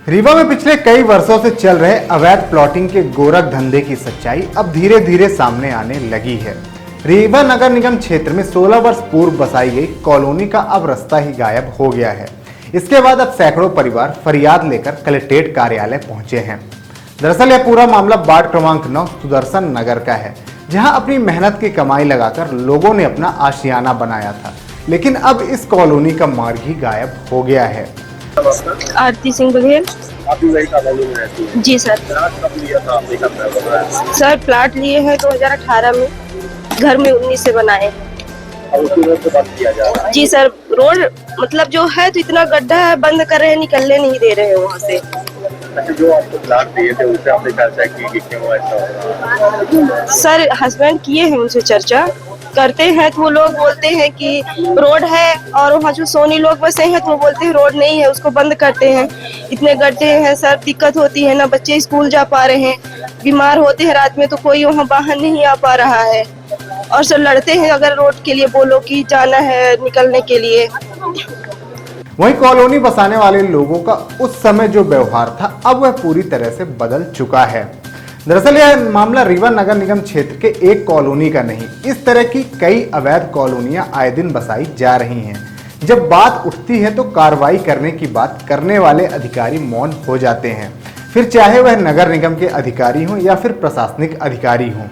रीवा में पिछले कई वर्षों से चल रहे अवैध प्लॉटिंग के गोरख धंधे की सच्चाई अब धीरे धीरे सामने आने लगी है। रीवा नगर निगम क्षेत्र में 16 वर्ष पूर्व बसाई गई कॉलोनी का अब रास्ता ही गायब हो गया है। इसके बाद अब सैकड़ों परिवार फरियाद लेकर कलेक्ट्रेट कार्यालय पहुंचे हैं। दरअसल यह पूरा मामला वार्ड क्रमांक 9 सुदर्शन नगर का है, जहां अपनी मेहनत की कमाई लगाकर लोगों ने अपना आशियाना बनाया था, लेकिन अब इस कॉलोनी का मार्ग ही गायब हो गया है। आरती सिंह बघेल। आप भी वही कॉलोनी में रहती हैं? जी सर। प्लाट कब लिया था आपने, कब बनाया? सर प्लाट लिए हैं 2018 में, घर में 19 से बनाए हैं। अब उसकी रोड को बंद किया जा रहा है? जी सर, रोड मतलब जो है तो इतना गड्ढा है, बंद कर रहे हैं, निकलने नहीं दे रहे हैं वहाँ से। अच्छा, जो आपको प्लाट दिए थे उससे आपने चर्चा की कि क्यों ऐसा हो रहा है? सर हस्बैंड किए हैं, उनसे चर्चा करते हैं तो वो लोग बोलते हैं कि रोड है, और वहाँ जो सोनी लोग बसे हैं तो वो बोलते हैं रोड नहीं है, उसको बंद करते हैं। इतने गड्ढे हैं सर, दिक्कत होती है ना, बच्चे स्कूल जा पा रहे हैं, बीमार होते हैं रात में तो कोई वहाँ बाहर नहीं आ पा रहा है, और सर लड़ते हैं अगर रोड के लिए बोलो कि जाना है निकलने के लिए। वहीं कॉलोनी बसाने वाले लोगों का उस समय जो व्यवहार था अब वह पूरी तरह से बदल चुका है। दरअसल यह मामला रीवा नगर निगम क्षेत्र के एक कॉलोनी का नहीं, इस तरह की कई अवैध कॉलोनियां आए दिन बसाई जा रही हैं। जब बात उठती है तो कार्रवाई करने की बात करने वाले अधिकारी मौन हो जाते हैं, फिर चाहे वह नगर निगम के अधिकारी हों या फिर प्रशासनिक अधिकारी हों।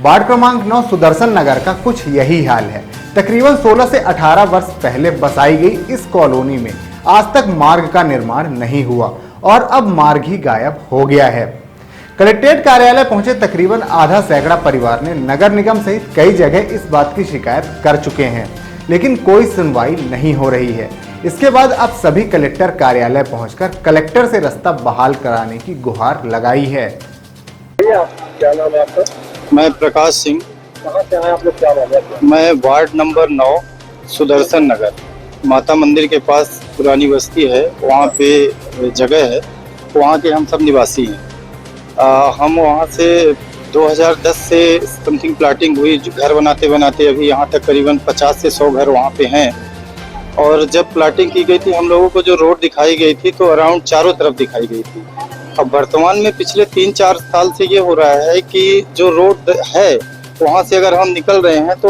वार्ड क्रमांक 9 सुदर्शन नगर का कुछ यही हाल है। तकरीबन 16 से 18 वर्ष पहले बसाई गई इस कॉलोनी में आज तक मार्ग का निर्माण नहीं हुआ और अब मार्ग ही गायब हो गया है। कलेक्ट्रेट कार्यालय पहुंचे तकरीबन आधा सैकड़ा परिवार ने नगर निगम सहित कई जगह इस बात की शिकायत कर चुके हैं, लेकिन कोई सुनवाई नहीं हो रही है। इसके बाद अब सभी कलेक्टर कार्यालय पहुंचकर कलेक्टर से रास्ता बहाल कराने की गुहार लगाई है। क्या नाम है आपका? मैं प्रकाश सिंह। कहाँ से आए आप लोग, क्या मामला है? मैं वार्ड नंबर 9 सुदर्शन नगर, माता मंदिर के पास पुरानी बस्ती है, वहाँ पे जगह है, वहाँ के हम सब निवासी हैं। हम वहाँ से 2010 से समथिंग प्लाटिंग हुई, घर बनाते बनाते अभी यहाँ तक करीबन 50 से 100 घर वहाँ पे हैं। और जब प्लाटिंग की गई थी हम लोगों को जो रोड दिखाई गई थी तो अराउंड चारों तरफ दिखाई गई थी। अब वर्तमान में पिछले 3-4 साल से ये हो रहा है कि जो रोड है वहाँ से अगर हम निकल रहे हैं तो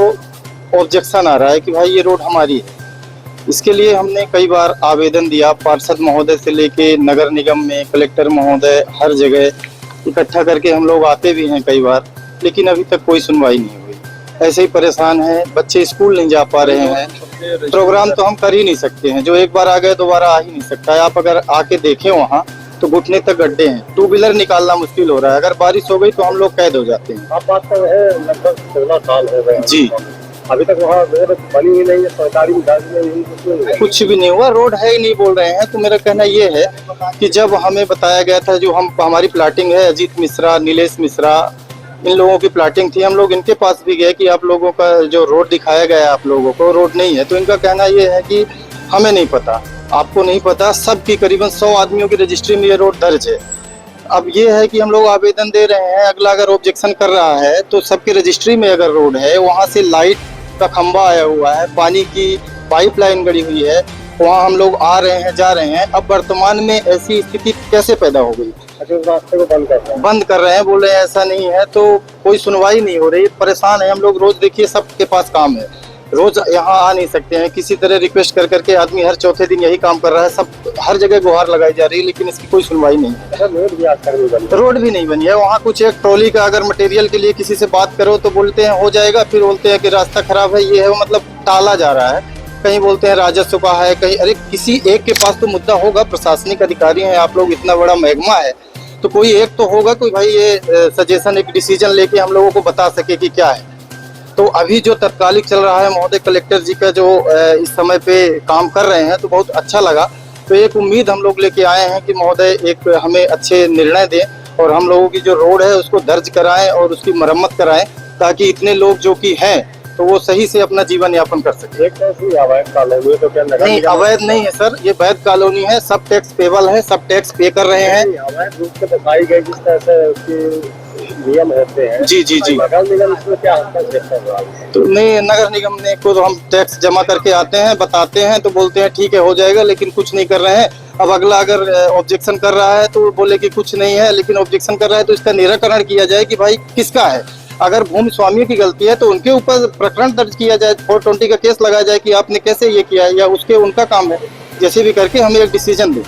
ऑब्जेक्शन आ रहा है कि भाई ये रोड हमारी है। इसके लिए हमने कई बार आवेदन दिया, पार्षद महोदय से लेके नगर निगम में कलेक्टर महोदय, हर जगह इकट्ठा करके हम लोग आते भी हैं कई बार, लेकिन अभी तक कोई सुनवाई नहीं हुई। ऐसे ही परेशान हैं, बच्चे स्कूल नहीं जा पा रहे हैं, प्रोग्राम तो हम कर ही नहीं सकते हैं, जो एक बार आ गए दोबारा आ ही नहीं सकता है। आप अगर आके देखें वहाँ तो घुटने तक गड्ढे हैं, 2 व्हीलर निकालना मुश्किल हो रहा है, अगर बारिश हो गई तो हम लोग कैद हो जाते हैं। आप बात कर रहे हैं लगभग 16 साल हो गए जी। अभी तक वहाँ रोड बनी ही नहीं है, सरकारी कुछ भी नहीं हुआ, रोड है ही नहीं बोल रहे हैं। तो मेरा कहना ये है कि जब हमें बताया गया था, जो हमारी प्लाटिंग है, अजीत मिश्रा, नीलेश मिश्रा, इन लोगों की प्लाटिंग थी, हम लोग इनके पास भी गए कि आप लोगों का जो रोड दिखाया गया है आप लोगों को रोड नहीं है। तो इनका कहना ये है कि हमें नहीं पता, आपको नहीं पता, सबकी करीबन 100 आदमियों की रजिस्ट्री में ये रोड दर्ज है। अब ये है कि हम लोग आवेदन दे रहे हैं, अगला अगर ऑब्जेक्शन कर रहा है तो सबकी रजिस्ट्री में अगर रोड है, वहाँ से लाइट का खंबा आया हुआ है, पानी की पाइपलाइन गड़ी हुई है, वहाँ हम लोग आ रहे हैं जा रहे हैं। अब वर्तमान में ऐसी स्थिति कैसे पैदा हो गई? अच्छा, उस रास्ते को बंद कर रहे हैं, बोल रहे हैं ऐसा नहीं है, तो कोई सुनवाई नहीं हो रही, परेशान है हम लोग। रोज देखिए सबके पास काम है, रोज यहाँ आ नहीं सकते हैं, किसी तरह रिक्वेस्ट कर करके आदमी हर चौथे दिन यही काम कर रहा है, सब हर जगह गुहार लगाई जा रही है, लेकिन इसकी कोई सुनवाई नहीं है। रोड भी नहीं बनी है वहाँ। कुछ एक ट्रॉली का अगर मटेरियल के लिए किसी से बात करो तो बोलते हैं हो जाएगा, फिर बोलते हैं कि रास्ता खराब है, ये है वो, मतलब टाला जा रहा है। कहीं बोलते हैं राजस्व का है, कहीं, अरे किसी एक के पास तो मुद्दा होगा, प्रशासनिक अधिकारी हैं आप लोग, इतना बड़ा महकमा है तो कोई एक तो होगा, कोई भाई ये सजेशन, एक डिसीजन लेके हम लोगों को बता सके कि क्या है। तो अभी जो तत्कालिक चल रहा है महोदय कलेक्टर जी का जो इस समय पे काम कर रहे हैं तो बहुत अच्छा लगा। तो एक उम्मीद हम लोग लेके आए हैं कि महोदय एक हमें अच्छे निर्णय दें और हम लोगों की जो रोड है उसको दर्ज कराएं और उसकी मरम्मत कराएं, ताकि इतने लोग जो कि हैं तो वो सही से अपना जीवन यापन कर सके। अवैध कॉलोनी तो क्या नहीं, अवैध नहीं है सर, ये वैध कॉलोनी है, सब टैक्स पेबल है, सब टैक्स पे कर रहे हैं। अवैध रूप से बताई गई जिस तरह से उसकी नियम होते हैं। जी जी जी। नगर निगम इसमें क्या हस्तक्षेप कर रहा है? तो नहीं, नगर निगम ने को तो हम टैक्स जमा करके आते हैं, बताते हैं तो बोलते हैं ठीक है हो जाएगा, लेकिन कुछ नहीं कर रहे हैं। अब अगला अगर ऑब्जेक्शन कर रहा है तो बोले कि कुछ नहीं है, लेकिन ऑब्जेक्शन कर रहा है तो इसका निराकरण किया जाए कि भाई किसका है। अगर भूमि स्वामी की गलती है तो उनके ऊपर प्रकरण दर्ज किया जाए, 420 का केस लगाया जाए कि आपने कैसे ये किया है, या उसके उनका काम है, जैसे भी करके हमें एक डिसीजन दें।